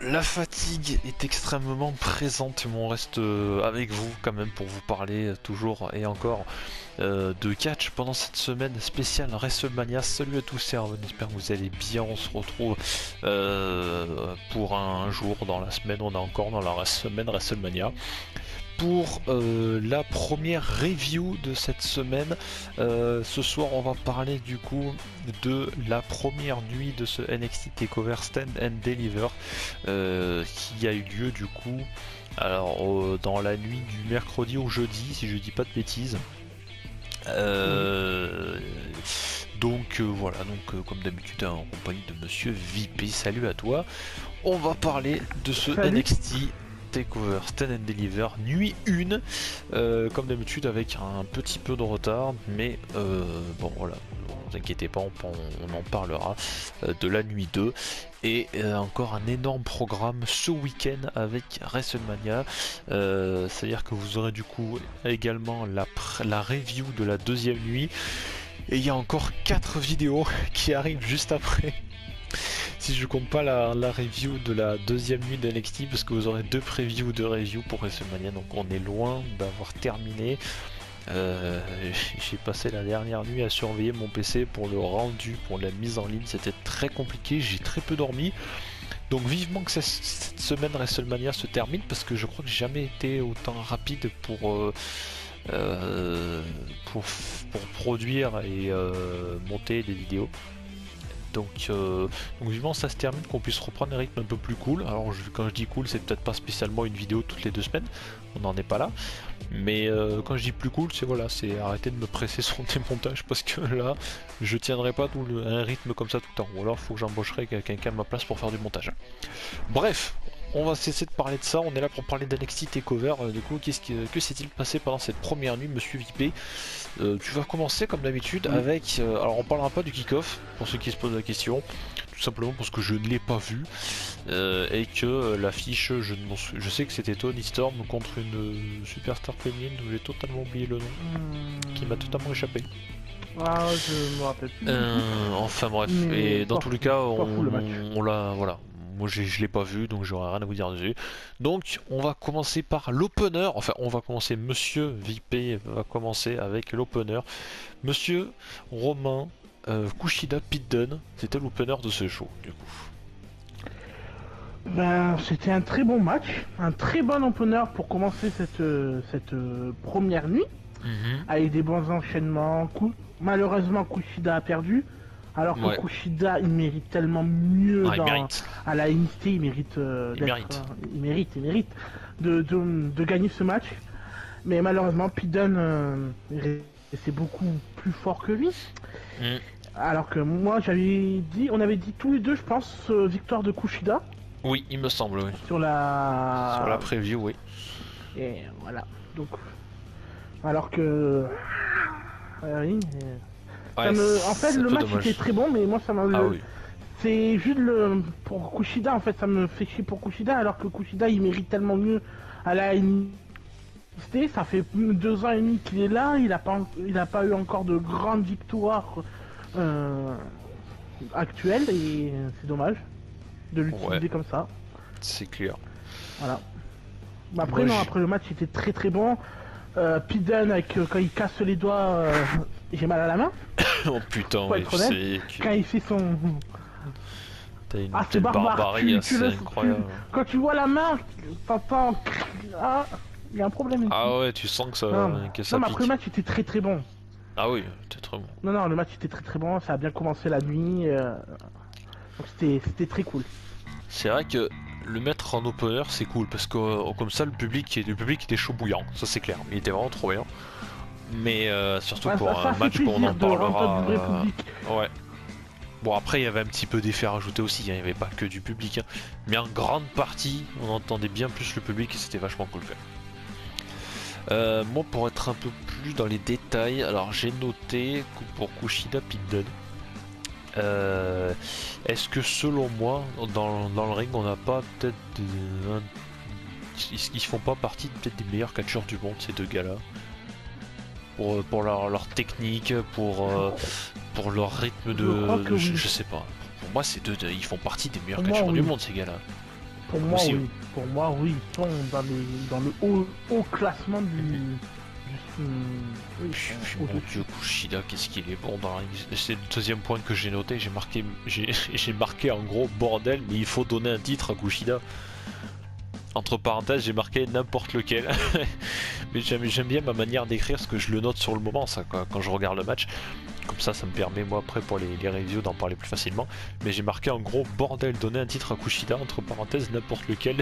La fatigue est extrêmement présente, mais on reste avec vous quand même pour vous parler toujours et encore de catch pendant cette semaine spéciale WrestleMania. Salut à tous et on espère que vous allez bien. On se retrouve pour un jour dans la semaine. On est encore dans la semaine WrestleMania. Pour la première review de cette semaine, ce soir on va parler du coup de la première nuit de ce NXT TakeOver Stand and Deliver qui a eu lieu du coup alors dans la nuit du mercredi au jeudi si je dis pas de bêtises. Donc voilà, donc comme d'habitude en compagnie de Monsieur VP, salut à toi. On va parler de ce NXT TakeOver Stand and Deliver nuit 1 comme d'habitude avec un petit peu de retard, mais bon voilà, ne vous inquiétez pas, on en parlera de la nuit 2 et encore un énorme programme ce week-end avec WrestleMania, c'est à dire que vous aurez du coup également la review de la deuxième nuit et il y a encore 4 vidéos qui arrivent juste après. Si je compte pas la review de la deuxième nuit de NXT, parce que vous aurez 2 previews de review pour WrestleMania, donc on est loin d'avoir terminé. J'ai passé la dernière nuit à surveiller mon PC pour le rendu, pour la mise en ligne, c'était très compliqué, j'ai très peu dormi. Donc vivement que cette semaine WrestleMania se termine, parce que je crois que j'ai jamais été autant rapide pour produire et monter des vidéos. Donc vivement ça se termine, qu'on puisse reprendre un rythme un peu plus cool. Alors quand je dis cool, c'est peut-être pas spécialement une vidéo toutes les 2 semaines, on n'en est pas là. Mais quand je dis plus cool, c'est voilà, c'est arrêter de me presser sur des montages, parce que là, je tiendrai pas un rythme comme ça tout le temps. Ou alors faut que j'embaucherai quelqu'un à ma place pour faire du montage. Bref, on va cesser de parler de ça, on est là pour parler d'NXT TakeOver. Du coup, que s'est-il passé pendant cette première nuit, Monsieur VP? Tu vas commencer comme d'habitude avec... alors on parlera pas du kick-off, pour ceux qui se posent la question, tout simplement parce que je ne l'ai pas vu, et que l'affiche, je sais que c'était Toni Storm contre une superstar féminine dont j'ai totalement oublié le nom, qui m'a totalement échappé. Ah, je me rappelle plus. Enfin bref, Mais et dans tous les cas, le match. on l'a... Voilà. Moi je l'ai pas vu, donc j'aurais rien à vous dire dessus. Donc on va commencer par l'opener. Enfin on va commencer, Monsieur VP va commencer avec l'opener. Monsieur Romain Kushida Pete Dunne, c'était l'opener de ce show du coup. Ben, c'était un très bon match, un très bon opener pour commencer cette première nuit, avec des bons enchaînements. Malheureusement, Kushida a perdu, alors que Kushida il mérite tellement mieux à la NXT, il mérite de gagner ce match. Mais malheureusement, Pete Dunne c'est beaucoup plus fort que lui. Alors que moi on avait dit tous les deux, je pense, victoire de Kushida. Oui, il me semble, oui. Sur la preview, oui. Et voilà. Donc, alors que oui, ouais, en fait, le match était très bon, mais moi ça m'a. Oui. C'est juste pour Kushida, en fait, ça me fait chier pour Kushida, alors que Kushida il mérite tellement mieux à la NXT. Ça fait 2 ans et demi qu'il est là, il a pas eu encore de grande victoire actuelle, et c'est dommage de l'utiliser comme ça. C'est clair. Voilà. Après, non, après le match était très très bon. Pete Dunne, quand il casse les doigts, j'ai mal à la main. Oh putain, oui, quand il fait son... T'as une telle barbarie, c'est incroyable. Quand tu vois la main, t'entends... Ah, il y a un problème. Ah ouais, tu sens que ça, non, mais après le match était très très bon. Ah oui, c'était très bon. Non, le match était très très bon, ça a bien commencé la nuit. Donc c'était très cool. C'est vrai que le mettre en opener c'est cool, parce que comme ça le public était chaud bouillant, ça c'est clair, il était vraiment trop bien. Mais surtout pour un match qu'on en parlera. Ouais. Bon après il y avait un petit peu d'effet rajouté aussi, il n'y avait pas que du public, mais en grande partie on entendait bien plus le public et c'était vachement cool quand même. Moi pour être un peu plus dans les détails, alors j'ai noté pour Kushida Pete Dunne. Est-ce que selon moi, dans le ring, on n'a pas peut-être ils font pas partie peut-être des meilleurs catcheurs du monde, ces deux gars-là, pour leur technique, pour leur rythme de... Je sais pas. Pour moi, ils font partie des meilleurs catcheurs du monde, ces gars-là. Pour moi, aussi, oui. Pour moi, oui. Ils sont dans le haut classement du... Oui, Puis, mon dieu, Kushida, qu'est-ce qu'il est bon dans la ring. C'est le deuxième point que j'ai noté. J'ai marqué en gros bordel, mais il faut donner un titre à Kushida. Entre parenthèses, j'ai marqué n'importe lequel. Mais j'aime bien ma manière d'écrire, parce que je le note sur le moment, ça, quand je regarde le match. Comme ça me permet, moi, après, pour les reviews, d'en parler plus facilement. Mais j'ai marqué en gros bordel, donner un titre à Kushida, entre parenthèses, n'importe lequel.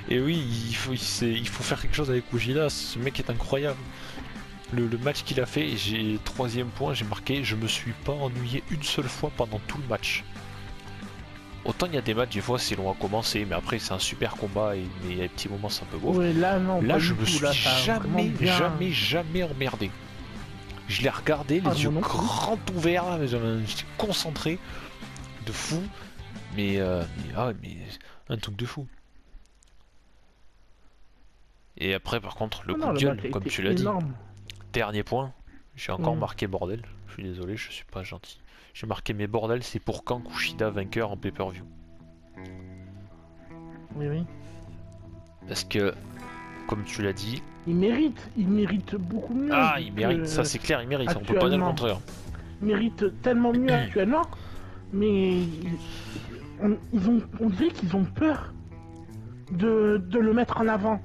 Et oui, il faut faire quelque chose avec Kushida, ce mec est incroyable. Le match qu'il a fait, j'ai troisième point, j'ai marqué, je me suis pas ennuyé une seule fois pendant tout le match. Autant il y a des matchs, des fois c'est long à commencer, mais après c'est un super combat et mais il y a des petits moments c'est un peu beau. Ouais, là, je me suis jamais emmerdé. Je l'ai regardé, les yeux grands ouverts, j'étais concentré, de fou, mais un truc de fou. Et après par contre le coup de gueule, comme tu l'as dit, dernier point, j'ai encore marqué bordel, je suis désolé, je suis pas gentil. J'ai marqué mes bordels, c'est pour quand Kushida vainqueur en pay-per-view. Oui. Parce que, comme tu l'as dit... Il mérite beaucoup mieux. Ah, il mérite, ça c'est clair, il mérite, on peut pas dire le contraire. Il mérite tellement mieux actuellement, mais on dirait qu'ils ont peur de le mettre en avant.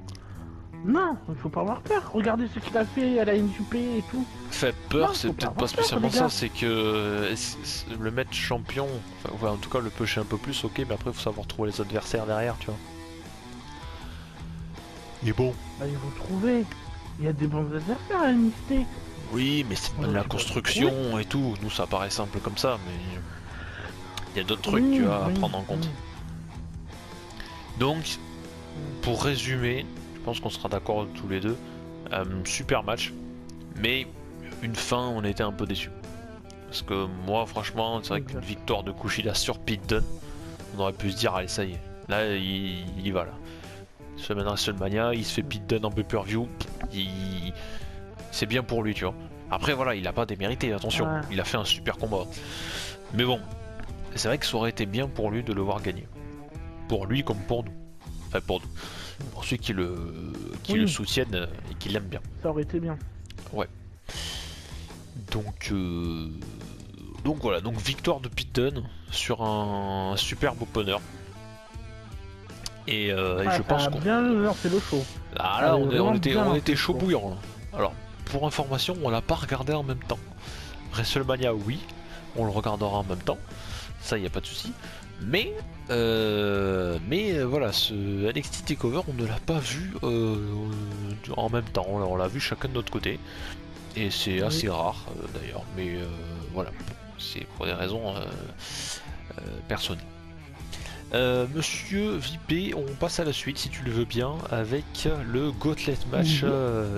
Non, il faut pas avoir peur. Regardez ce qu'il a fait à la NJP et tout. Fait peur, c'est peut-être pas spécialement ça, c'est que le mettre champion, enfin, ouais, en tout cas le pusher un peu plus, ok, mais après il faut savoir trouver les adversaires derrière, tu vois. Et bon. Bah, ils vont trouver. Il y a des bons adversaires à NXT. Oui, mais c'est de la construction et tout. Nous ça paraît simple comme ça, mais il y a d'autres trucs, tu vois, à prendre en compte. Donc, pour résumer. Je pense qu'on sera d'accord tous les deux. Super match, mais une fin, on était un peu déçus. Parce que moi, franchement, c'est vrai qu'une victoire de Kushida sur Pete Dunne, on aurait pu se dire, allez, ça y est, là, il y va là. Il se mène à WrestleMania, il se fait Pete Dunne en pay-per-view, c'est bien pour lui, tu vois. Après, voilà, il a pas démérité, attention, il a fait un super combat. Mais bon, c'est vrai que ça aurait été bien pour lui de le voir gagner. Pour lui comme pour nous. Enfin, pour ceux qui le soutiennent et qui l'aiment bien. Ça aurait été bien. Ouais. Donc voilà, donc victoire de Pete Dunne sur un superbe opener. Et je pense qu'on... bien lancé le show. Ah là, on était chaud bouillant. Là. Alors, pour information, on l'a pas regardé en même temps. WrestleMania, oui, on le regardera en même temps. Ça, y a pas de souci. Mais voilà, ce NXT TakeOver, on ne l'a pas vu en même temps. On l'a vu chacun de notre côté. Et c'est assez rare d'ailleurs. Mais voilà, c'est pour des raisons personnelles. Monsieur VP, on passe à la suite si tu le veux bien avec le Gauntlet Match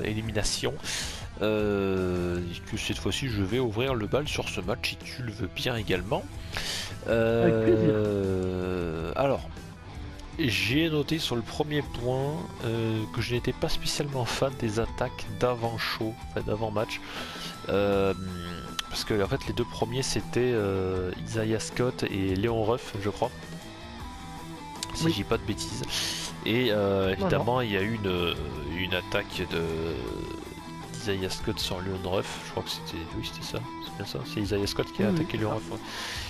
élimination. Que cette fois-ci je vais ouvrir le bal sur ce match si tu le veux bien également. Alors, j'ai noté sur le premier point que je n'étais pas spécialement fan des attaques d'avant-show, enfin d'avant-match. Parce que en fait les deux premiers c'était Isaiah Scott et Léon Ruff, je crois. Si je dis pas de bêtises. Et évidemment il y a eu une attaque de Isaiah Scott sur Léon Ruff, je crois que c'était ça, c'est bien ça, c'est Isaiah Scott qui a attaqué Léon Ruff.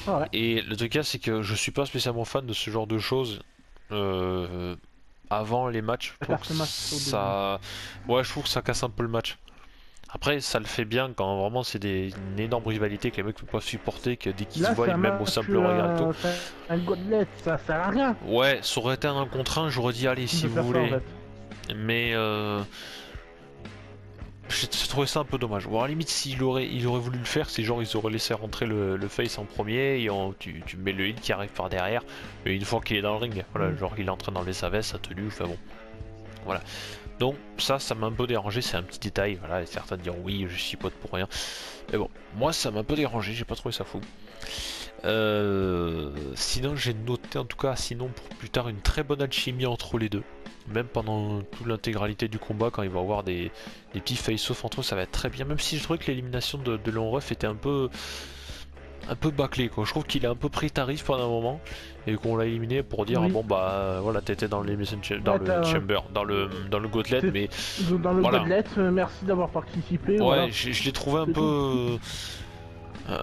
Ouais. Et le truc c'est que je suis pas spécialement fan de ce genre de choses avant les matchs. Je trouve que ça casse un peu le match. Après ça le fait bien quand vraiment c'est une énorme rivalité que les mecs ne peuvent pas supporter, que dès qu'ils se voient même au simple regard et tout. Un Gauntlet, ça sert à rien. Ouais, ça aurait été un 1 contre 1, j'aurais dit allez si vous voulez. En fait. Mais j'ai trouvé ça un peu dommage. Bon, à la limite, s'il aurait voulu le faire, c'est genre ils auraient laissé rentrer le face en premier et tu mets le heal qui arrive par derrière. Et une fois qu'il est dans le ring, voilà, genre il est en train d'enlever sa veste, sa tenue, enfin bon. Voilà. Donc ça m'a un peu dérangé, c'est un petit détail. Voilà, et certains diront oui, je chipote pour rien. Mais bon, moi ça m'a un peu dérangé, j'ai pas trouvé ça fou. Sinon, j'ai noté en tout cas, pour plus tard, une très bonne alchimie entre les deux. Même pendant toute l'intégralité du combat, quand il va y avoir des petits face-off entre eux, ça va être très bien. Même si je trouvais que l'élimination de Léon Ruff était un peu un peu bâclé quoi. Je trouve qu'il a un peu pris tarif pendant un moment et qu'on l'a éliminé pour dire bon bah voilà t'étais dans l'émission dans le chamber, dans le gauntlet mais dans le voilà. gauntlet, merci d'avoir participé. Ouais, voilà. je l'ai trouvé un peu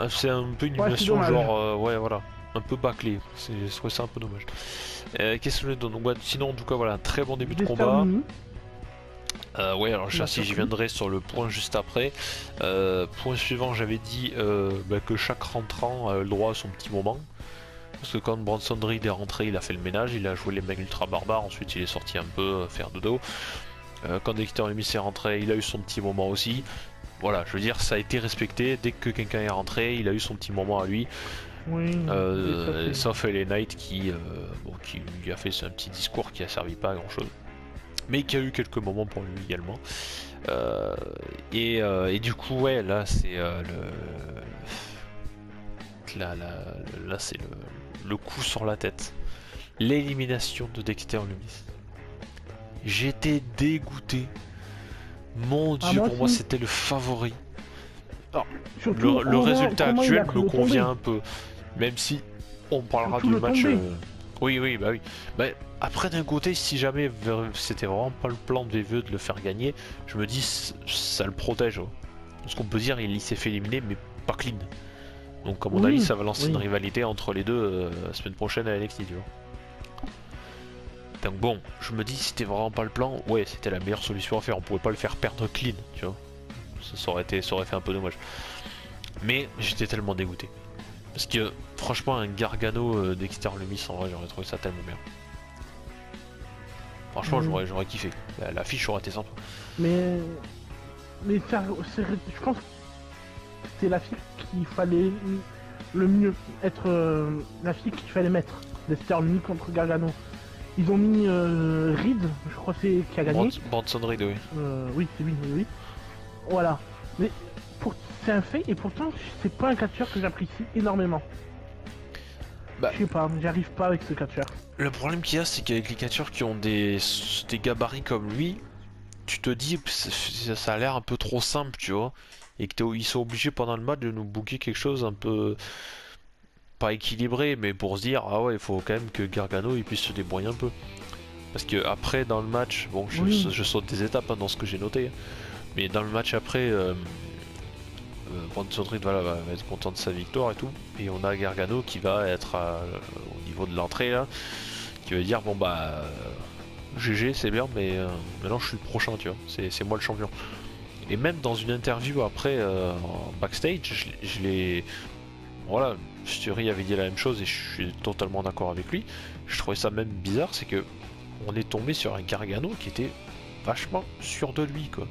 c'est un peu une élimination genre ouais voilà, un peu bâclé. Je trouve ça un peu dommage. Qu'est-ce que je donne? Donc sinon en tout cas voilà, un très bon début de combat. Ouais, alors j'y viendrai sur le point juste après. Point suivant, j'avais dit que chaque rentrant a le droit à son petit moment. Parce que quand Bronson Reed est rentré, il a fait le ménage, il a joué les mecs ultra barbares, ensuite il est sorti un peu faire dodo. Quand Dexter Lumis est rentré, il a eu son petit moment aussi. Voilà, je veux dire, ça a été respecté. Dès que quelqu'un est rentré, il a eu son petit moment à lui. Oui, sauf LA Knight qui lui a fait un petit discours qui a servi pas à grand chose. Mais qui a eu quelques moments pour lui également. Et du coup, ouais, là c'est là c'est le coup sur la tête. L'élimination de Dexter Lumis. J'étais dégoûté. Mon dieu, pour moi c'était le favori. Alors, le résultat actuel me convient un peu. Même si on parlera du match. Oui, bah oui. Bah, après d'un côté, si jamais c'était vraiment pas le plan de VVE de le faire gagner, je me dis ça le protège. Hein. Parce qu'on peut dire il s'est fait éliminer mais pas clean. Donc à mon avis ça va lancer une rivalité entre les deux la semaine prochaine à NXT, tu vois. Donc bon, je me dis c'était vraiment pas le plan, ouais c'était la meilleure solution à faire, on pouvait pas le faire perdre clean, tu vois. Ça aurait fait un peu dommage. Mais j'étais tellement dégoûté. Parce que franchement un Gargano Dexter Lumis en vrai j'aurais trouvé ça tellement bien. Franchement j'aurais kiffé, la fiche aurait été sympa. Mais ça, je pense que c'était la fille qu'il fallait le mieux être, la fille qu'il fallait mettre. Dexter Lumis contre Gargano. Ils ont mis Reed, je crois que c'est qui a gagné. Bronson Reed, oui. Oui, c'est lui, oui. Voilà. Mais c'est un fait et pourtant c'est pas un catcheur que j'apprécie énormément. Bah, je sais pas, j'arrive pas avec ce catcheur. Le problème qu'il y a, c'est qu'avec les catcheurs qui ont des gabarits comme lui, tu te dis ça a l'air un peu trop simple, tu vois, et qu'ils sont obligés pendant le match de nous booker quelque chose un peu pas équilibré, mais pour se dire ah ouais, il faut quand même que Gargano il puisse se débrouiller un peu. Parce que après dans le match, bon, je saute des étapes hein, dans ce que j'ai noté, mais dans le match après. Bronson Reed va être content de sa victoire et tout, et on a Gargano qui va être au niveau de l'entrée là, qui va dire bon bah GG c'est bien mais maintenant je suis le prochain, tu vois, c'est moi le champion. Et même dans une interview après en backstage, je l'ai voilà, Fury avait dit la même chose et je suis totalement d'accord avec lui. Je trouvais ça même bizarre, c'est que on est tombé sur un Gargano qui était vachement sûr de lui quoi.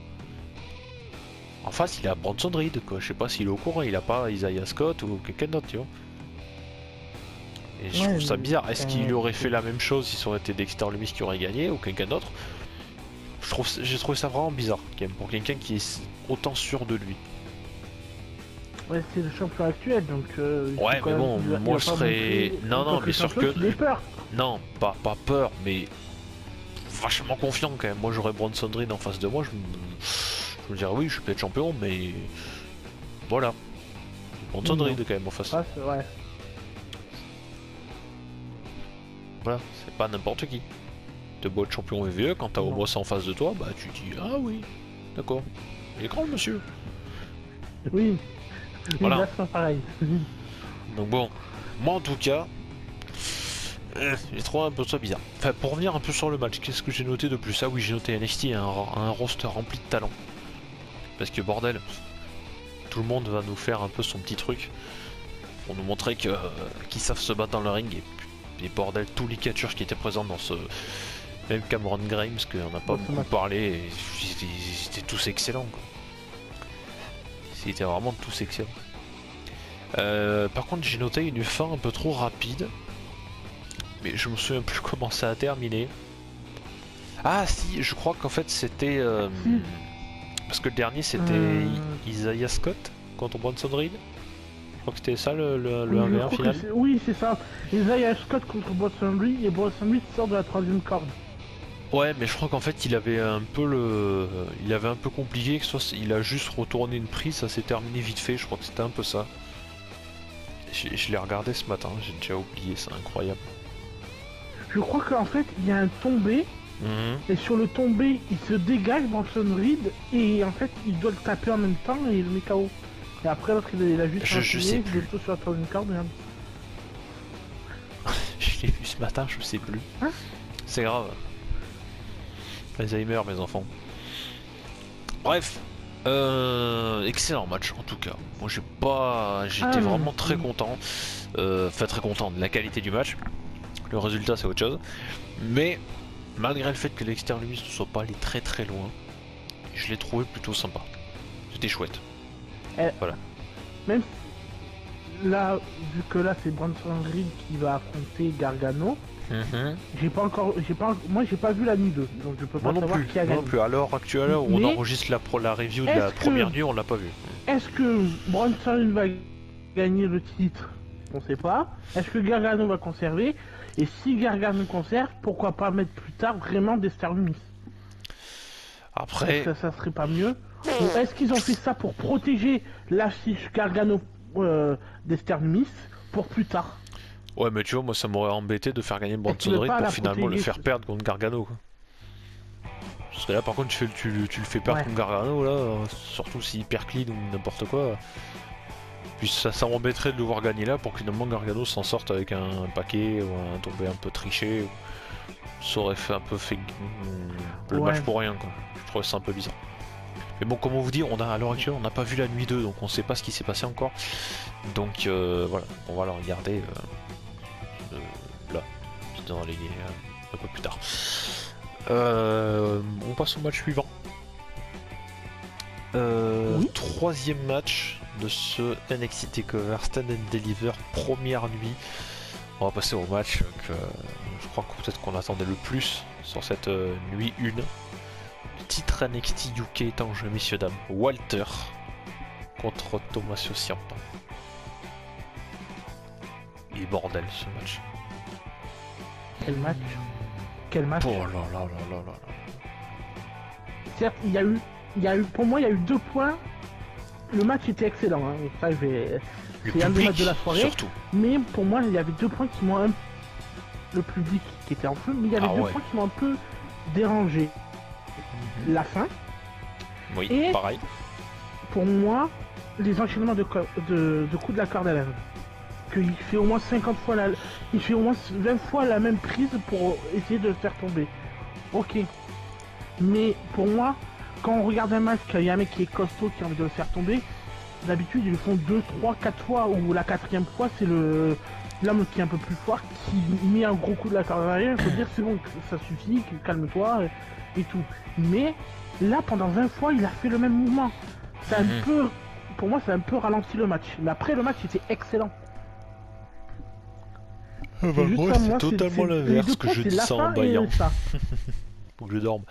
En face, il a Bronson Reed, quoi. Je sais pas s'il est au courant, il a pas Isaiah Scott ou quelqu'un d'autre, tu vois. Et je trouve ça bizarre. Est-ce qu'il aurait fait la même chose si ça aurait été Dexter Lumis qui aurait gagné ou quelqu'un d'autre? J'ai trouvé ça vraiment bizarre, quand même, pour quelqu'un qui est autant sûr de lui. Ouais, c'est le champion actuel, donc. Ouais, mais bon, moi je serais. Non, mais sûr que. Peur. Non, pas peur, mais vachement confiant quand même. Moi, j'aurais Bronson Reed en face de moi, je me dirais oui, je suis peut-être champion, mais voilà. Bronson Reed quand même en face. Ah, ouais. Voilà, c'est pas n'importe qui. T'es beau être champion VVE, quand t'as Omos en face de toi, bah tu dis ah oui, d'accord. Il est grand le monsieur. Oui. Voilà. Pareil. Donc bon, moi en tout cas, j'ai trouvé un peu ça bizarre. Enfin, pour revenir un peu sur le match, qu'est-ce que j'ai noté de plus? Ah oui, j'ai noté NXT un roster rempli de talent. Parce que bordel, tout le monde va nous faire un peu son petit truc pour nous montrer qu'ils savent se battre dans le ring. Et bordel, tous les catcheurs qui étaient présents dans ce... Même Cameron Grimes, qu'on n'a pas beaucoup parlé, ils étaient tous excellents. Ils étaient vraiment tous excellents. Par contre, j'ai noté une fin un peu trop rapide. Mais je me souviens plus comment ça a terminé. Ah si, je crois qu'en fait c'était... Parce que le dernier c'était Isaiah Scott contre Bronson Reed. Je crois que c'était ça le 1v1 final. Oui, c'est ça. Isaiah Scott contre Bronson Reed et Bronson Reed sort de la troisième corde. Ouais, mais je crois qu'en fait il avait un peu compliqué, que soit il a juste retourné une prise, ça s'est terminé vite fait, je crois que c'était un peu ça. Je l'ai regardé ce matin, j'ai déjà oublié, c'est incroyable. Je crois qu'en fait, il y a un tombé, et sur le tombé, il se dégage Bronson Reed, et en fait, il doit le taper en même temps, et il le met KO. Et après, l'autre, il a juste je sais plus. il est sur la troisième corde, regarde. Je l'ai vu ce matin, je sais plus. Hein? C'est grave. Alzheimer, mes enfants. Bref, excellent match en tout cas. Moi j'étais vraiment très content. Enfin très content de la qualité du match. Le résultat c'est autre chose. Mais malgré le fait que l'extérieur ne soit pas allé très très loin, je l'ai trouvé plutôt sympa. C'était chouette. Voilà. Même là, vu que là c'est Bronson Reed qui va affronter Gargano. Moi j'ai pas vu la nuit 2, donc je peux pas savoir qui a gagné. Non plus, à l'heure actuelle où on enregistre la review de la première nuit, on l'a pas vu. Est-ce que Bronson va gagner le titre? On sait pas. Est-ce que Gargano va conserver? Et si Gargano conserve, pourquoi pas mettre plus tard vraiment des Star Lumis? Après... Ça serait pas mieux? Ou est-ce qu'ils ont fait ça pour protéger l'affiche Gargano des Star Lumis pour plus tard? Ouais, mais tu vois, moi ça m'aurait embêté de faire gagner Bronson Reed pour finalement le faire perdre contre Gargano, quoi. Parce que là, par contre, tu le fais perdre contre Gargano, là, surtout s'il perd clean ou n'importe quoi. Puis ça m'embêterait de le voir gagner là pour que finalement Gargano s'en sorte avec un paquet ou un tombé un peu triché. Ça aurait fait un peu le match pour rien, quoi. Je trouvais ça un peu bizarre. Mais bon, comme on vous dit, à l'heure actuelle, on n'a pas vu la nuit 2, donc on sait pas ce qui s'est passé encore. Donc voilà, on va la regarder là, dans les un peu plus tard. On passe au match suivant. Troisième match de ce NXT TakeOver Stand and Deliver première nuit. On va passer au match que je crois que peut-être qu'on attendait le plus sur cette nuit 1. Le titre NXT UK est en jeu, messieurs dames. Walter contre Tommaso Ciampa. Et bordel ce match. Quel match? Quel match? Oh là là là là là là. Certes, il y a eu, pour moi, il y a eu 2 points. Le match était excellent, hein. Ça, c'est un des matchs de la soirée. Surtout. Mais pour moi, il y avait 2 points qui m'ont le public qui était en feu, mais il y avait 2 points qui m'ont un peu dérangé. La fin. Oui, et pareil. Pour moi, les enchaînements de coups de la corde à la main. Qu'il fait au moins 50 fois il fait au moins 20 fois la même prise pour essayer de le faire tomber. Ok. Mais pour moi, quand on regarde un match, qu'il y a un mec qui est costaud qui a envie de le faire tomber, d'habitude ils le font 2, 3, 4 fois, ou la 4e fois c'est l'homme qui est un peu plus fort qui met un gros coup de la corde à l'arrière, il faut dire c'est bon, ça suffit, calme-toi et tout. Mais là pendant 20 fois il a fait le même mouvement. C'est un peu, pour moi c'est un peu ralenti le match. Mais après le match était excellent. Moi c'est totalement l'inverse que je dis ça en baillant. Faut que je dorme.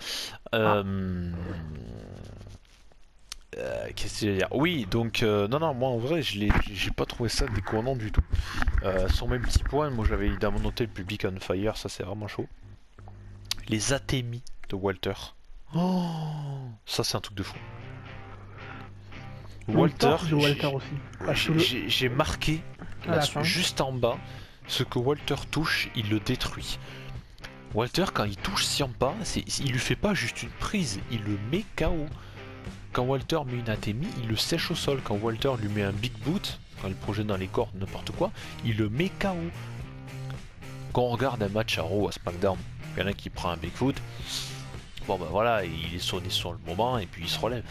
Qu'est-ce que je veux dire? Oui, donc non, moi en vrai, j'ai pas trouvé ça déconnant du tout. Sur mes petits points, moi j'avais évidemment noté le public on fire, ça c'est vraiment chaud. Les atémies de Walter. Oh, ça c'est un truc de fou. Walter aussi. J'ai marqué là, juste en bas, ce que Walter touche, il le détruit. Walter, quand il touche Ciampa, il lui fait pas juste une prise, il le met KO. Quand Walter met une atémie, il le sèche au sol. Quand Walter lui met un big boot, quand il projette dans les cordes, n'importe quoi, il le met KO. Quand on regarde un match à Raw, à SmackDown, il y en a qui prend un big foot, bon ben voilà, il est sonné sur le moment et puis il se relève.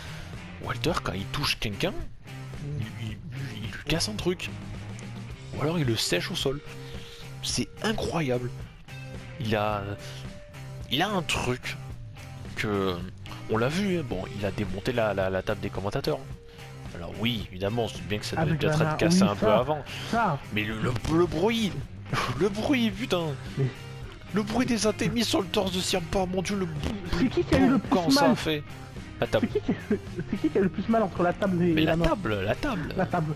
Walter, quand il touche quelqu'un, il lui casse un truc. Ou alors il le sèche au sol. C'est incroyable. Il a un truc que... On l'a vu, bon, il a démonté la table des commentateurs. Alors oui, évidemment, c'est bien que ça devait peut-être être cassé un peu avant. Mais le bruit, le bruit, putain. Le bruit des atémies sur le torse de Ciampa, mon dieu, c'est qui a eu le plus mal ça a fait. La table. C'est qui a eu le plus mal entre la table et la table. La table.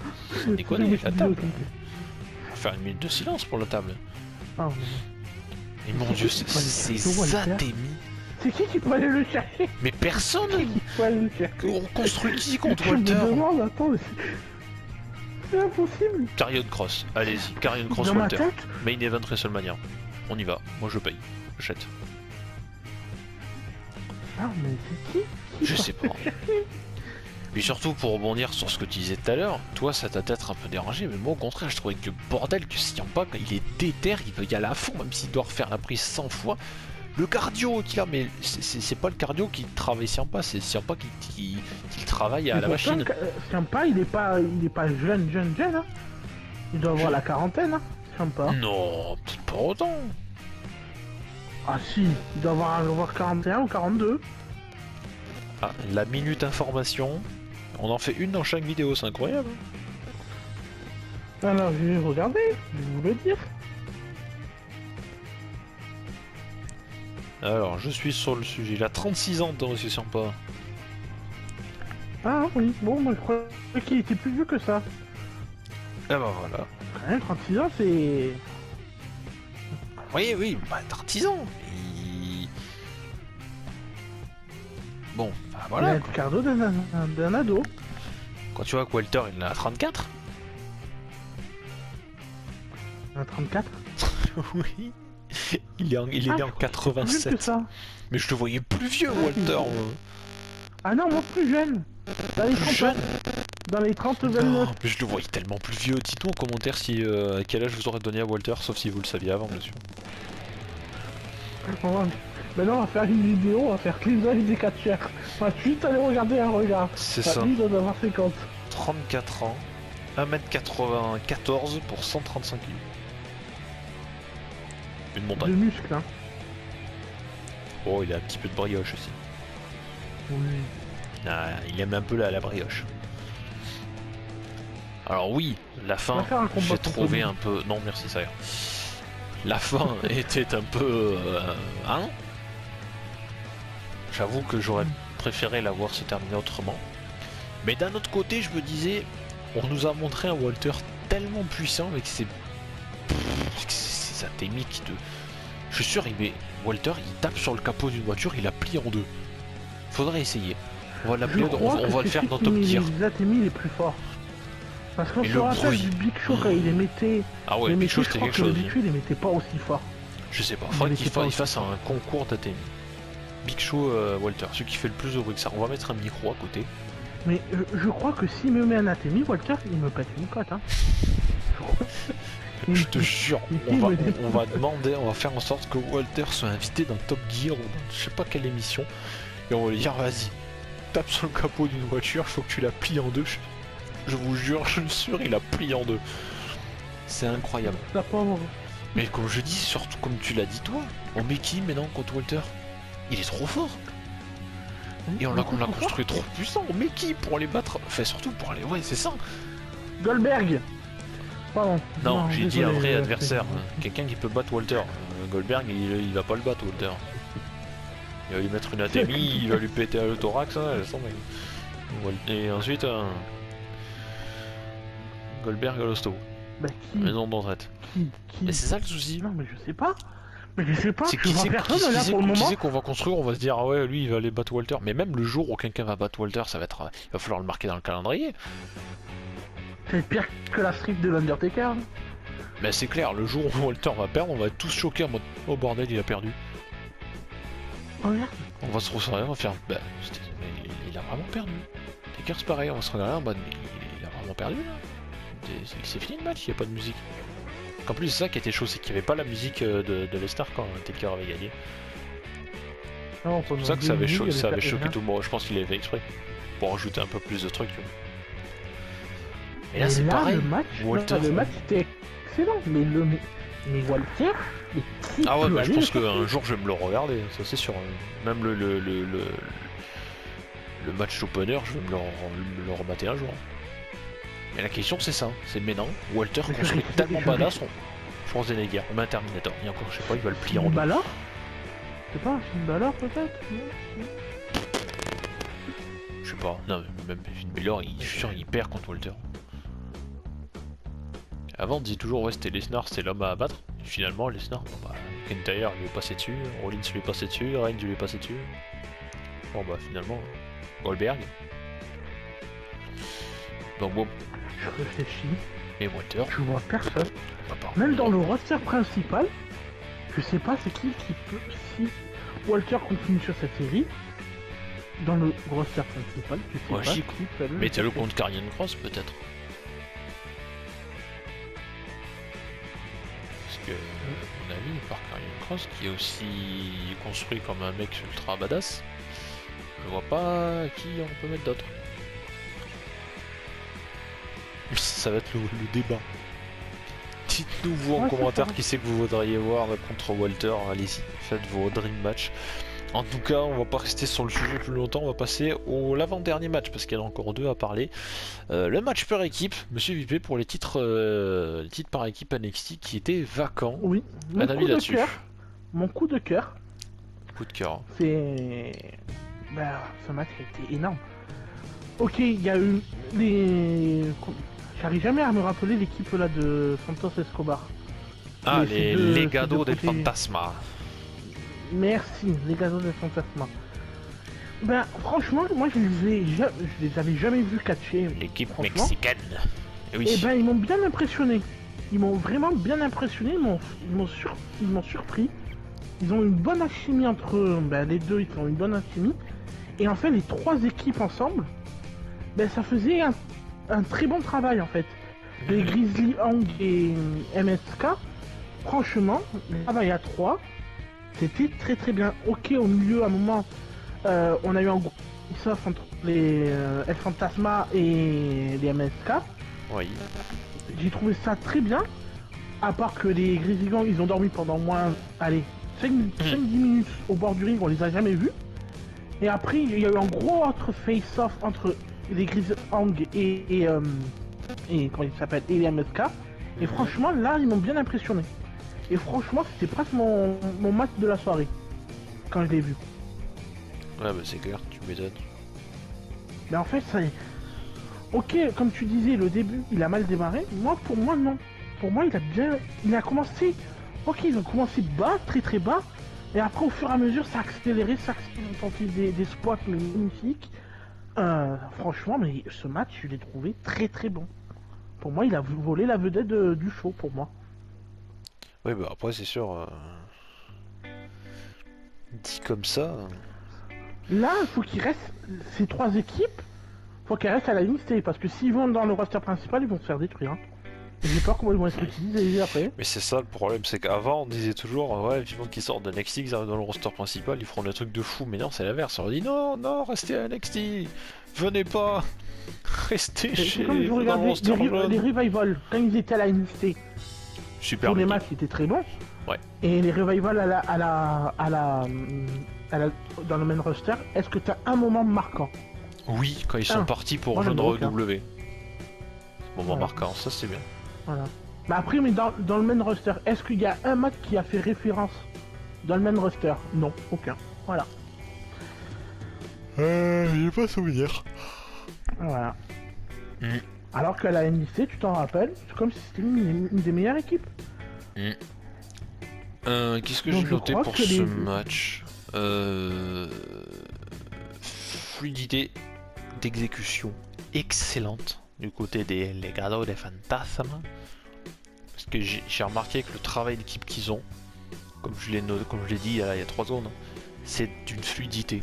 Déconnez, la table. On va faire une minute de silence pour la table. Et mon dieu, c'est atémies. C'est qui peut aller le chercher? Mais personne. On construit qui contre Walter? C'est impossible. Carrion Cross, allez-y, Carrion Cross Dans ma Walter. tête. Main Event WrestleMania. On y va, moi je paye, j'achète. Ah, mais c'est qui Je sais pas. Mais surtout pour rebondir sur ce que tu disais tout à l'heure, toi ça t'a peut-être un peu dérangé, mais moi au contraire je trouvais que le bordel que CM Punk il est déter, il veut y aller à fond, même s'il doit refaire la prise 100 fois. Le cardio qu'il a, mais c'est pas le cardio qui travaille CM Punk, c'est CM Punk qui travaille à la machine. Sympa, il est pas jeune, hein. Il doit avoir la quarantaine, hein. Sympa. Non, peut-être pas autant. Ah si, il doit avoir 41 ou 42. Ah, la minute information, on en fait une dans chaque vidéo, c'est incroyable. Alors je vais regarder, je vais vous le dire. Alors, je suis sur le sujet. Il a 36 ans dans Monsieur Sympa. Ah oui, bon, moi je croyais qu'il était plus vieux que ça. Ah bah voilà. Quand même, 36 ans, c'est... Oui, bah 36 ans. Bon, bah Il a voilà. le cardio d'un ado. Quand tu vois que Walter il en a 34. Un 34. Oui. Il est né en Plus 87. que ça. Mais je te voyais plus vieux, Walter. Ah non, moi plus jeune. Dans les 30, Plus jeune. Dans les 30, Non, 29. mais je le voyais tellement plus vieux. Dites-nous en commentaire si à quel âge vous aurez donné à Walter, sauf si vous le saviez avant, bien sûr. Maintenant, on va faire une vidéo, on va faire que les âges des catcheurs. On va juste aller regarder un regard. C'est Ah, ça. lui, il doit avoir 50. 34 ans, 1m94 pour 135 kg. Une De montagne. muscles, hein. Oh, il a un petit peu de brioche aussi. Oui. Ah, il aime un peu la brioche. Alors oui, la On fin, va faire un combat j'ai contre trouvé lui. un peu... Non, merci, ça ira. La fin était un peu... hein. J'avoue que j'aurais préféré la voir se terminer autrement. Mais d'un autre côté, je me disais, on nous a montré un Walter tellement puissant avec ses atémies qui te... Je suis sûr, Walter, il tape sur le capot d'une voiture, il la plie en deux. Faudrait essayer. On va l'appeler, on va le faire dans Top Gear. Les atémies les plus forts. Parce qu'on Et se le rappelle bruit. du Big Show quand il les mettait. Ah ouais, les Big mettait, Show je c'était crois quelque que le chose. Big Show il les mettait pas aussi fort. Je sais pas, Il faudrait était pas qu'il fasse aussi un concours d'ATM. Big Show Walter, celui qui fait le plus de bruit que ça. On va mettre un micro à côté. Mais je crois que s'il me met un atémie, Walter, il me pète une cote, hein. Je te jure, on va demander, on va faire en sorte que Walter soit invité dans Top Gear ou dans je sais pas quelle émission. Et on va lui dire, vas-y, tape sur le capot d'une voiture, faut que tu la plies en deux. Je vous jure, je suis sûr, il la plie en deux. C'est incroyable. La pauvre. Mais comme je dis, surtout comme tu l'as dit toi, on met qui maintenant contre Walter? Il est trop fort. Et on l'a construit trop puissant. On met qui pour les battre? Enfin, surtout pour aller... Ouais, c'est ça. Goldberg. Pardon. Non, j'ai dit un désolé, vrai adversaire. Quelqu'un qui peut battre Walter. Goldberg, il va pas le battre, Walter. Il va lui mettre une atémie, il va lui péter le thorax, hein, laisse tomber. Et ensuite, Goldberg à l'hosto. Bah qui Maison de retraite. Qui Mais c'est ça le souci. Non mais je sais pas. Mais je sais pas, C'est je qui vois c'est personne là pour le moment. qu'on va construire, on va se dire ah ouais lui il va aller battre Walter. Mais même le jour où quelqu'un va battre Walter, ça va être, il va falloir le marquer dans le calendrier. C'est pire que la strip de l'Undertaker. Mais c'est clair, le jour où Walter va perdre, on va être tous choqués en mode oh bordel il a perdu. Oh merde. On va se resserrer, on va faire bah il a vraiment perdu. Taker c'est pareil, on va se regarder en mode mais il a vraiment perdu là. C'est fini le match, il n'y a pas de musique. En plus c'est ça qui était chaud, c'est qu'il n'y avait pas la musique de Lesnar quand Taker avait gagné. Non, C'est pour ça que ça avait choqué tout le monde, je pense qu'il avait fait exprès. Pour rajouter un peu plus de trucs. Et là c'est pareil, Walter... le match était excellent, mais Walter, mais qui ah ouais, peut mais je aller pense le qu'un chercher jour je vais me le regarder, ça c'est sûr. Même le match opener, je vais me le remater un jour. Mais la question c'est ça, c'est maintenant, Walter construit tellement badass, Schwarzenegger, on met un Terminator, et encore je sais pas, il va le plier en deux. Balor. C'est pas une Balor peut-être? Je sais pas, non mais même Finn Balor, je suis sûr il perd contre Walter. Avant on disait toujours ouais c'était Lesnar, c'était l'homme à abattre, et finalement Lesnar, bon, bah, McIntyre lui est passé dessus, Rollins lui est passé dessus, Reigns lui est passé dessus. Bon bah finalement, Goldberg. Donc bon. Je réfléchis. Et Walter. Je vois personne. Même dans le roster principal, je sais pas c'est qui peut... Si Walter continue sur cette série, dans le roster principal, je sais pas qui peut... Mettez-le contre Karrion Kross peut-être. Parce que, à mon avis, par Karrion Kross, qui est aussi construit comme un mec ultra badass, je vois pas qui on peut mettre d'autre. Ça va être le débat. Dites-nous vous en commentaire qui c'est que vous voudriez voir contre Walter, allez-y, faites vos dream match. En tout cas, on va pas rester sur le sujet plus longtemps, on va passer au l'avant-dernier match, parce qu'il y en a encore deux à parler. Le match par équipe, Monsieur VP, pour les titres par équipe NXT qui étaient vacants. Oui, un avis là-dessus. Mon coup de cœur. Coup de cœur. C'est... Bah, ce match a été énorme. Ok, il y a eu les... J'arrive jamais à me rappeler l'équipe là de Santos Escobar. Ah, les Legado del Fantasma. Merci, les Legado del Fantasma. Ben, franchement, moi je les avais jamais vus catcher. L'équipe mexicaine. Oui. Et ben, ils m'ont bien impressionné. Ils m'ont vraiment bien impressionné, ils m'ont surpris. Ils ont une bonne alchimie entre eux, ben, les deux, ils ont une bonne alchimie. Et en fait, les trois équipes ensemble, ben, ça faisait un très bon travail en fait. Les Grizzly Hang et MSK, franchement, le travail à 3, c'était très très bien. Ok, au milieu, à un moment, on a eu un gros face entre les El Fantasma et les MSK. Oui. J'ai trouvé ça très bien, à part que les Grizzly Gang, ils ont dormi pendant moins, allez, 5-10 minutes au bord du ring, on les a jamais vus. Et après, il y a eu un gros autre face-off entre les Grizzly Hang et comment il s'appelle, et les MSK. Et franchement, là, ils m'ont bien impressionné. Et franchement, c'était presque mon match de la soirée, quand je l'ai vu. Ouais, bah c'est clair, tu m'étonnes. Mais en fait, ça y est. Ok, comme tu disais, le début, il a mal démarré. Pour moi, non. Pour moi, il a commencé... Ok, ils ont commencé bas, très très bas. Et après, au fur et à mesure, ça a accéléré, ils ont tenté des spots magnifiques. Franchement, mais ce match, je l'ai trouvé très très bon. Pour moi, il a volé la vedette du show, pour moi. Oui, bah après, c'est sûr... Dit comme ça... Là, il faut qu'il reste... Ces trois équipes, faut qu'elles restent à la liste, parce que s'ils vont dans le roster principal, ils vont se faire détruire. Hein. J'ai peur comment ils vont être utilisés après. Mais c'est ça le problème, c'est qu'avant on disait toujours ouais, vivant qu'ils sortent de NXT, ils arrivent dans le roster principal, ils feront des trucs de fou, mais non, c'est l'inverse. On leur dit non, non, restez à NXT, venez pas, restez chez comme je regardais les Revival quand ils étaient à la NXT. Super. Tous les matchs étaient très bons. Ouais. Et les Revival dans le main roster, est-ce que tu as un moment marquant? Oui, quand ils sont partis pour rejoindre W. Moment marquant, ça c'est bien. Voilà. Mais après, dans le main roster, est-ce qu'il y a un match qui a fait référence dans le main roster? Non, aucun. Voilà. J'ai pas souvenir. Voilà. Alors qu'à la NXT, tu t'en rappelles, c'est comme si c'était une des meilleures équipes. Qu'est-ce que j'ai noté pour ce match? Fluidité d'exécution excellente du côté des Legado del Fantasma, parce que j'ai remarqué que le travail d'équipe qu'ils ont, comme je l'ai dit il y a 3 zones, c'est d'une fluidité.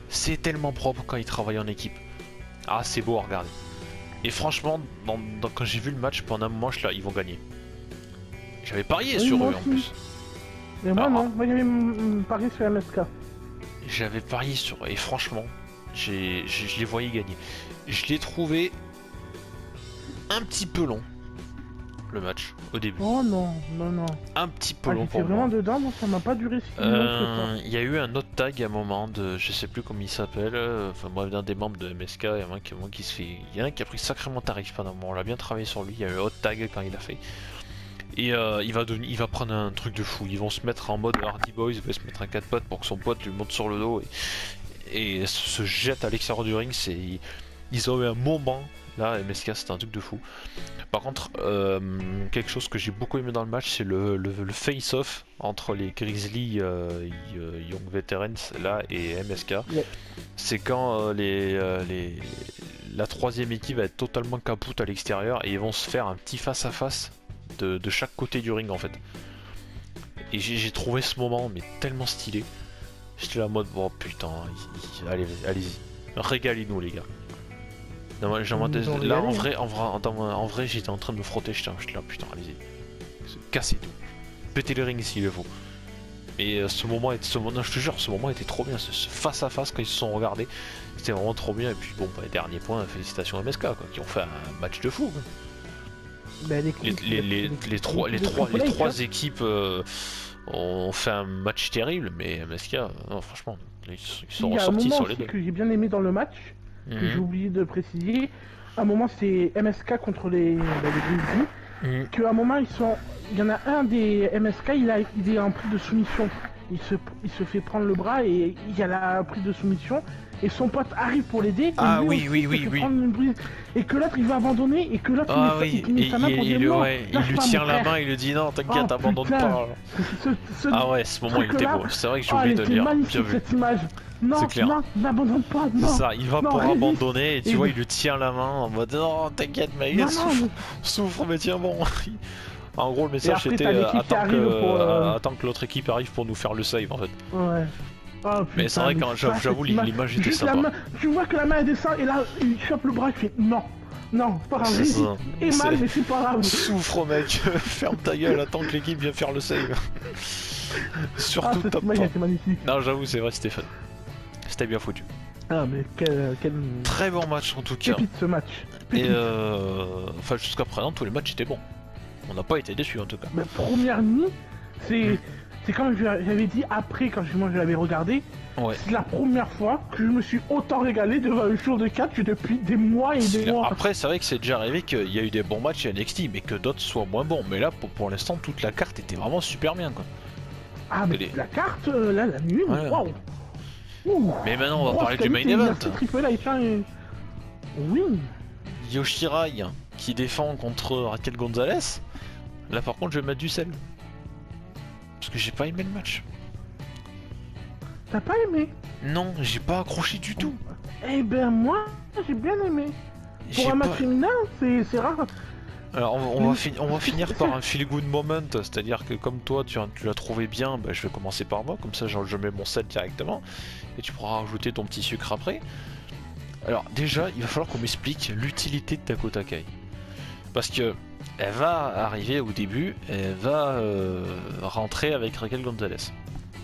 C'est tellement propre quand ils travaillent en équipe. Ah, c'est beau à regarder. Et franchement, quand j'ai vu le match, pendant un moment, ils vont gagner. J'avais parié sur eux en plus. Mais moi non, moi j'avais parié sur MSK. J'avais parié sur eux, et franchement, je les voyais gagner. Je l'ai trouvé un petit peu long, le match, au début. Oh non, non, non. Un petit peu long pour moi. Vraiment dedans, moi ça m'a pas duré si longtemps. Il y a eu un autre tag à un moment de, je sais plus comment il s'appelle, enfin bref, d'un des membres de MSK, il y en a un qui se fait... Il y en a un qui a pris sacrément tarif pendant un moment, on l'a bien travaillé sur lui, il y a eu un autre tag quand il a fait. Et il va prendre un truc de fou, ils vont se mettre en mode Hardy Boys, il va se mettre un 4 pattes pour que son pote lui monte sur le dos et se jette à l'extérieur du ring, ils ont eu un moment. Là, MSK, c'était un truc de fou. Par contre, quelque chose que j'ai beaucoup aimé dans le match, c'est le face-off entre les Grizzly Young Veterans là et MSK. Yeah. C'est quand la troisième équipe va être totalement capoute à l'extérieur et ils vont se faire un petit face-à-face de chaque côté du ring en fait. Et j'ai trouvé ce moment mais tellement stylé. J'étais là en mode, oh putain, allez-y, régalez-nous les gars. Non, moi, là en vrai j'étais en train de me frotter, j'étais là putain, allez-y. Cassez tout. Pétez le ring s'il le faut. Et ce moment, je te jure, ce moment était trop bien, ce face à face quand ils se sont regardés, c'était vraiment trop bien. Et puis bon, bah, dernier point, félicitations à MSK quoi, qui ont fait un match de fou. Quoi. Bah, Les trois équipes ont fait un match terrible, mais MSK, non, franchement, ils sont ressortis sur les deux. Que j'ai bien aimé dans le match, que j'ai oublié de préciser, à un moment c'est MSK contre les Grizzlies, qu'à un moment il y en a un des MSK, il est en prise de soumission. Il se fait prendre le bras et il y a la prise de soumission. Et son pote arrive pour l'aider. Ah oui. Et que l'autre il va abandonner et que l'autre il met sa main pour dire non. Il lui tire la main, il lui dit non, t'inquiète, abandonne pas. Ah ouais, ce moment il était beau. C'est vrai que j'ai oublié de le dire. Magnifique cette image. Non, non, n'abandonne pas. Non. C'est ça, il va pour abandonner et tu vois, il lui tire la main en mode non, t'inquiète, mec, souffre, mais tiens bon. En gros, le message c'était attends que l'autre équipe arrive pour nous faire le save en fait. Ouais. Oh, putain, mais c'est vrai quand j'avoue l'image était sympa. Tu vois que la main elle descend et là il chope le bras, il fait non, c'est pas grave. Et mal, mais c'est pas grave. Souffre mec, ferme ta gueule, attends que l'équipe vienne faire le save. Surtout top 3. Magnifique. Non j'avoue c'est vrai c'était fun. C'était bien foutu. Ah mais quel... Très bon match en tout cas. Pépite ce match. Et enfin jusqu'à présent tous les matchs étaient bons. On n'a pas été déçus en tout cas. Ma première nuit, c'est comme j'avais dit après quand moi je l'avais regardé, c'est la première fois que je me suis autant régalé devant un show de catch depuis des mois et des mois. Après c'est vrai que c'est déjà arrivé qu'il y a eu des bons matchs à NXT mais que d'autres soient moins bons. Mais là pour l'instant toute la carte était vraiment super bien quoi. Ah mais la carte, là la nuit, waouh. Mais maintenant on va parler du main event. Oui. Yoshirai qui défend contre Raquel Gonzalez. Là par contre je vais mettre du sel. Parce que j'ai pas aimé le match. T'as pas aimé? Non, j'ai pas accroché du tout. Eh ben moi, j'ai bien aimé. Pour un match féminin, c'est rare. Alors on va finir par un feel good moment, c'est-à-dire que comme toi tu l'as trouvé bien, bah, je vais commencer par moi, comme ça je mets mon sel directement, et tu pourras rajouter ton petit sucre après. Alors déjà, il va falloir qu'on m'explique l'utilité de Dakota Kai. Parce que elle va arriver au début, elle va rentrer avec Raquel Gonzalez.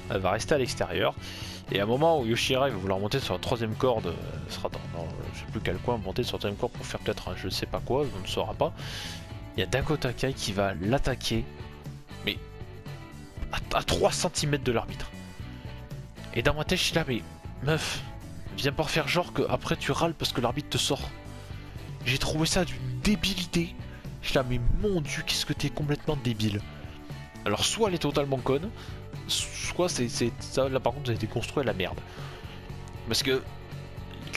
Elle va rester à l'extérieur. Et à un moment où Yoshirai va vouloir monter sur la troisième corde, elle sera dans je sais plus quel coin, monter sur la troisième corde pour faire peut-être un je sais pas quoi, on ne saura pas. Il y a Dakota Kai qui va l'attaquer, mais à 3 cm de l'arbitre. Et dans ma tête, je suis là, mais meuf, viens pas faire genre que après tu râles parce que l'arbitre te sort. J'ai trouvé ça d'une débilité. Je suis là, mais mon dieu, qu'est-ce que t'es complètement débile. Alors, soit elle est totalement conne, soit ça, là par contre, ça a été construit à la merde. Parce que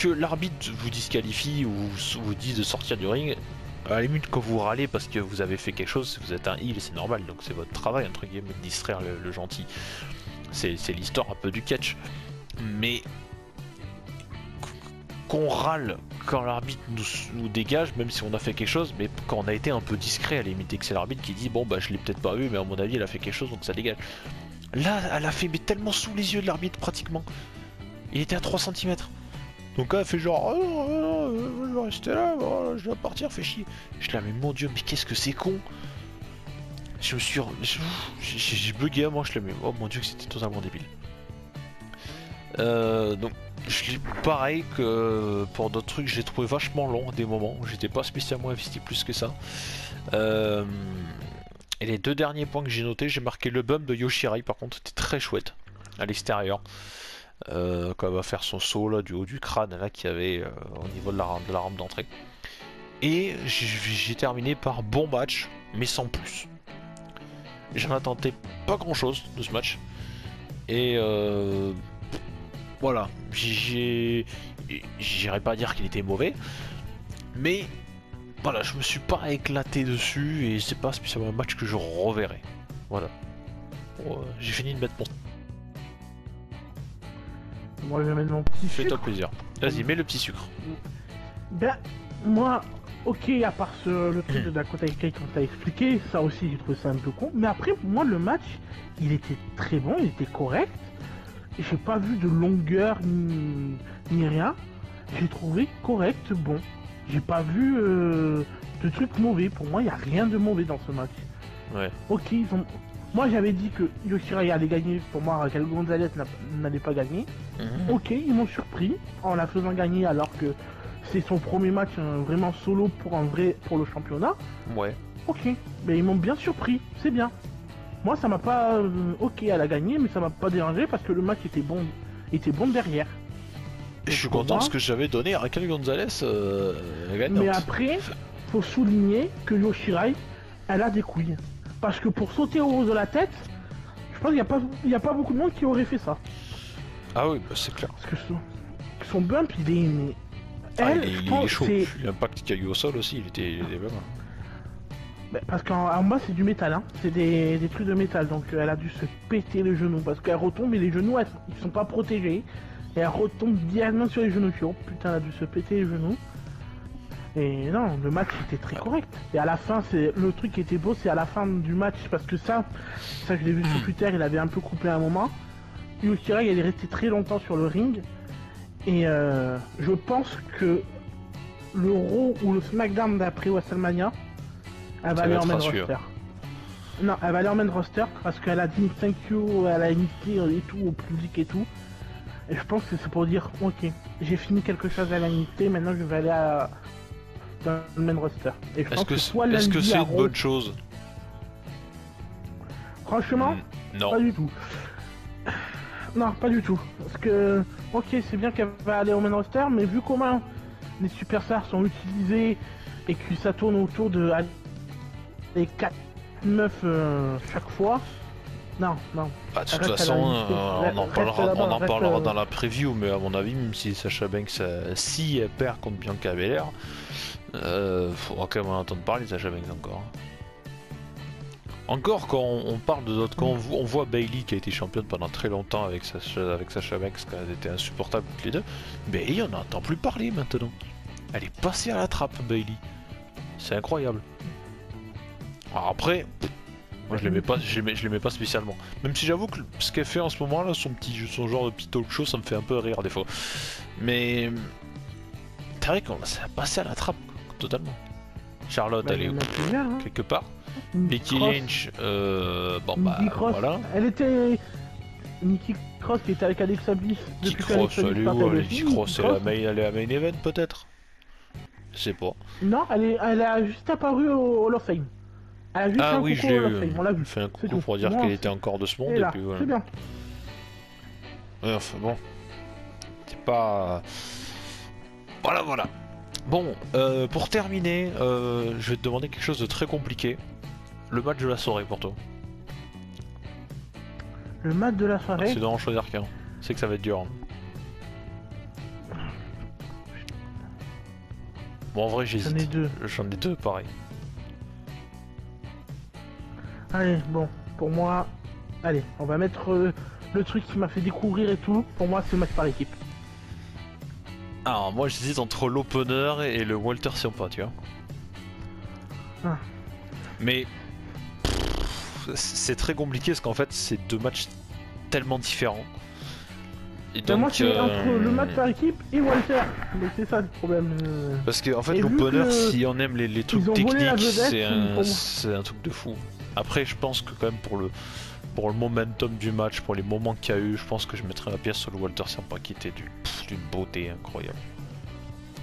l'arbitre vous disqualifie ou vous dise de sortir du ring, à la limite, quand vous râlez parce que vous avez fait quelque chose, vous êtes un heel, c'est normal, donc c'est votre travail, entre guillemets, de distraire le gentil. C'est l'histoire un peu du catch. Mais qu'on râle quand l'arbitre nous dégage, même si on a fait quelque chose, mais quand on a été un peu discret, à la limite, que c'est l'arbitre qui dit bon bah je l'ai peut-être pas vu, mais à mon avis elle a fait quelque chose donc ça dégage. Là elle a fait mais tellement sous les yeux de l'arbitre pratiquement. Il était à 3 cm. Donc là elle fait genre oh non, je vais rester là, je dois partir, fais chier. Je là mais mon dieu, mais qu'est-ce que c'est con. Je me suis... J'ai bugué à moi, je l'ai mais oh mon dieu que c'était totalement débile. Donc je l'ai pareil que pour d'autres trucs, j'ai trouvé vachement long des moments où j'étais pas spécialement investi plus que ça. Et les deux derniers points que j'ai notés, j'ai marqué le bump de Yoshirai par contre, c'était très chouette à l'extérieur. Quand elle va faire son saut là du haut du crâne là qu'il y avait au niveau de la rampe d'entrée. Et j'ai terminé par bon match, mais sans plus. J'en attendais pas grand chose de ce match. Et voilà, j'irai pas dire qu'il était mauvais, mais voilà, je me suis pas éclaté dessus et c'est pas spécialement un match que je reverrai. Voilà, j'ai fini de mettre mon... Moi je vais mettre mon petit sucre. Fais-toi plaisir. Vas-y, mets le petit sucre. Ben, moi, ok, à part le truc de Dakota Kai quand t'as expliqué, ça aussi j'ai trouvé ça un peu con. Mais après, pour moi, le match, il était très bon, il était correct. J'ai pas vu de longueur ni rien. J'ai trouvé correct, bon. J'ai pas vu de trucs mauvais. Pour moi, il n'y a rien de mauvais dans ce match. Ouais. Ok, moi j'avais dit que Yoshirai allait gagner. Pour moi, Raquel Gonzalez n'allait pas gagner. Ok, ils m'ont surpris en la faisant gagner alors que c'est son premier match vraiment solo pour le championnat. Ouais. Ok, mais ils m'ont bien surpris, c'est bien. Moi ça m'a pas... ok, elle a gagné, mais ça m'a pas dérangé parce que le match était bon derrière. Je suis content parce que j'avais donné à Raquel Gonzalez gagnante. Mais après, faut souligner que Yoshirai, elle a des couilles. Parce que pour sauter au haut de la tête, je pense qu'il n'y a pas beaucoup de monde qui aurait fait ça. Ah oui, bah c'est clair. Parce que son bump, il est... Mais... Elle, il est chaud. L'impact qu'il y a eu au sol aussi, il était vraiment... Bah, parce qu'en bas c'est du métal, hein. C'est des trucs de métal, donc elle a dû se péter les genoux. Parce qu'elle retombe et les genoux, ils sont pas protégés. Et elle retombe directement sur les genoux. Oh putain, elle a dû se péter les genoux. Et non, le match était très correct. Et à la fin, c'est le truc qui était beau, c'est à la fin du match, parce que ça je l'ai vu sur Twitter, il avait un peu coupé un moment. Yoshirai, elle est restée très longtemps sur le ring. Et je pense que le Raw ou le SmackDown d'après WrestleMania, elle va aller en main roster. Non, elle va aller en main roster parce qu'elle a dit thank you, elle a imité et tout au public et tout. Et je pense que c'est pour dire ok, j'ai fini quelque chose à l'unité, maintenant je vais aller dans le main roster. Et je pense que soit est-ce que c'est une bonne chose? Franchement, non. Pas du tout. Non, pas du tout. Parce que, ok, c'est bien qu'elle va aller au main roster, mais vu comment les superstars sont utilisés et que ça tourne autour de les 4 meufs chaque fois, non. Bah, de toute façon, on en parlera dans la preview, mais à mon avis, même si Sasha Banks, si elle perd contre Bianca Belair, faudra quand même en entendre parler de Sasha Banks encore. Encore quand on parle de d'autres, quand on voit Bayley qui a été championne pendant très longtemps avec Sasha Banks, quand elles étaient insupportables toutes les deux, Bayley on n'entend plus parler maintenant. Elle est passée à la trappe, Bayley. C'est incroyable. Alors après, moi je l'aimais pas spécialement. Même si j'avoue que ce qu'elle fait en ce moment là, son genre de petit talk show, ça me fait un peu rire des fois. Mais c'est vrai qu'on s'est passé à la trappe totalement. Charlotte, elle est quelque part. Becky Lynch, voilà. Elle était Nikki Cross qui était avec Alexa Bliss. Nikki Cross, Nikki Cross, elle est à main event peut-être. Je sais pas. Non, elle a juste apparu au Hall of Fame. Elle a juste fait un coucou au Hall of Fame, on l'a vu. Fait un coucou pour dire qu'elle était encore de ce monde et puis voilà. C'est bien. Ouais, enfin bon, c'est pas. Voilà. Bon, pour terminer, je vais te demander quelque chose de très compliqué. Le match de la soirée pour toi. Le match de la soirée. Tu dois en choisir qu'un. C'est que ça va être dur. Bon, en vrai, j'hésite. J'en ai deux, pareil. Allez, bon, pour moi, allez, on va mettre le truc qui m'a fait découvrir et tout. Pour moi, c'est le match par équipe. Alors, moi, j'hésite entre l'opener et le Walter Ciampa, tu vois. Ah. Mais c'est très compliqué parce qu'en fait, c'est deux matchs tellement différents. Et donc, moi, c'est entre le match par équipe et Walter. Mais c'est ça le problème. Parce que en fait, l'opener, si on aime les trucs techniques, c'est un truc de fou. Après, je pense que quand même pour le momentum du match, pour les moments qu'il y a eu, je pense que je mettrais la pièce sur le Walter Ciampa qui était d'une beauté incroyable.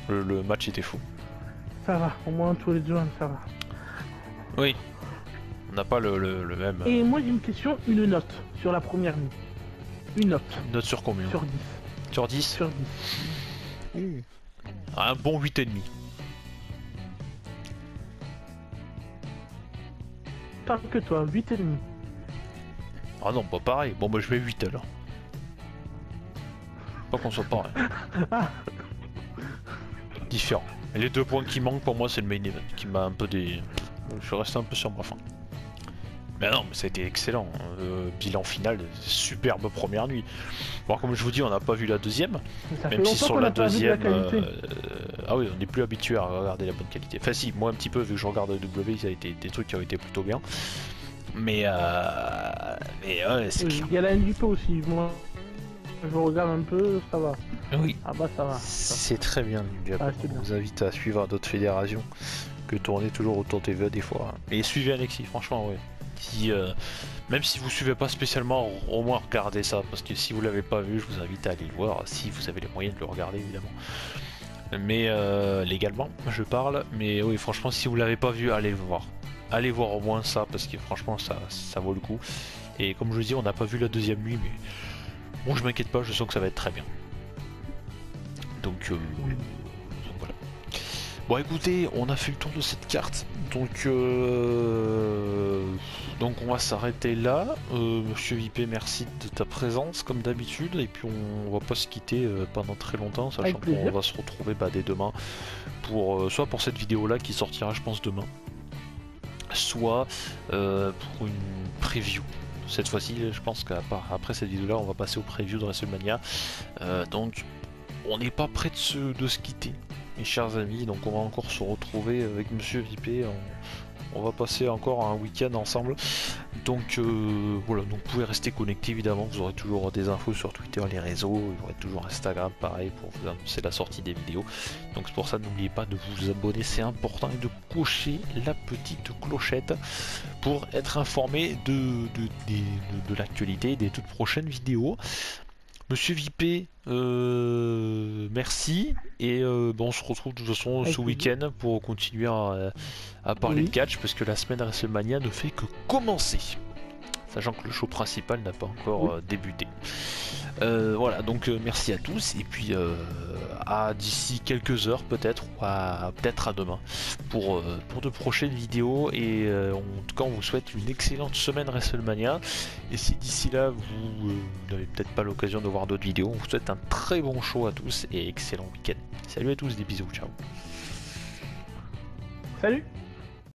Le match était fou. Ça va, au moins tous les deux, ça va. Oui. On n'a pas le même. Et moi j'ai une question, une note sur la première nuit. Une note. Une note sur combien? Sur 10. Sur 10? Sur 10. Un bon 8,5. Pas que toi, 8,5. Ah non, pas pareil. Bon bah je mets 8 alors. Pas qu'on soit pareil. Différent. Et les deux points qui manquent pour moi c'est le main event qui m'a un peu des... Je suis resté un peu sur ma faim. Mais non, mais ça a été excellent. Bilan final, superbe première nuit. Bon, comme je vous dis, on n'a pas vu la deuxième. Même si sur la deuxième, ah oui, on n'est plus habitué à regarder la bonne qualité. Enfin si, moi un petit peu, vu que je regarde W, ça a été des trucs qui ont été plutôt bien. Mais ouais, c'est clair. Il y a la NJP aussi, moi je regarde un peu, ça va. Oui. Ah bah ça va. C'est très bien, Ah, on vous invite à suivre d'autres fédérations que tourner toujours autour TV des fois. Et suivez Alexis, franchement, ouais. Si, même si vous suivez pas spécialement, au moins regardez ça, parce que si vous l'avez pas vu, je vous invite à aller le voir, si vous avez les moyens de le regarder évidemment. Mais légalement, je parle, mais oui, franchement, si vous l'avez pas vu, allez le voir. Allez voir au moins ça, parce que franchement, ça vaut le coup. Et comme je vous dis, on n'a pas vu la deuxième nuit, mais bon, je m'inquiète pas, je sens que ça va être très bien. Donc voilà. Bon, écoutez, on a fait le tour de cette carte, donc on va s'arrêter là. Monsieur VIP, merci de ta présence comme d'habitude, et puis on va pas se quitter pendant très longtemps, sachant qu'on va se retrouver dès demain pour soit pour cette vidéo là qui sortira je pense demain, soit pour une preview. Cette fois-ci, je pense qu'après cette vidéo là, on va passer au preview de WrestleMania. Donc on n'est pas prêt de se quitter, mes chers amis, donc on va encore se retrouver avec Monsieur VIP. On va passer encore un week-end ensemble, donc voilà, donc vous pouvez rester connectés évidemment, vous aurez toujours des infos sur Twitter, les réseaux, vous aurez toujours Instagram pareil pour vous annoncer la sortie des vidéos, donc c'est pour ça n'oubliez pas de vous abonner, c'est important, et de cocher la petite clochette pour être informé de l'actualité des toutes prochaines vidéos. Monsieur VIP, merci, et on se retrouve de toute façon ce week-end pour continuer à parler de catch, parce que la semaine WrestleMania ne fait que commencer, sachant que le show principal n'a pas encore débuté. Voilà, donc merci à tous, et puis à d'ici quelques heures peut-être, ou peut-être à demain pour de prochaines vidéos, et en tout cas on vous souhaite une excellente semaine WrestleMania, et si d'ici là vous n'avez peut-être pas l'occasion de voir d'autres vidéos, on vous souhaite un très bon show à tous et excellent week-end. Salut à tous, des bisous, ciao. Salut.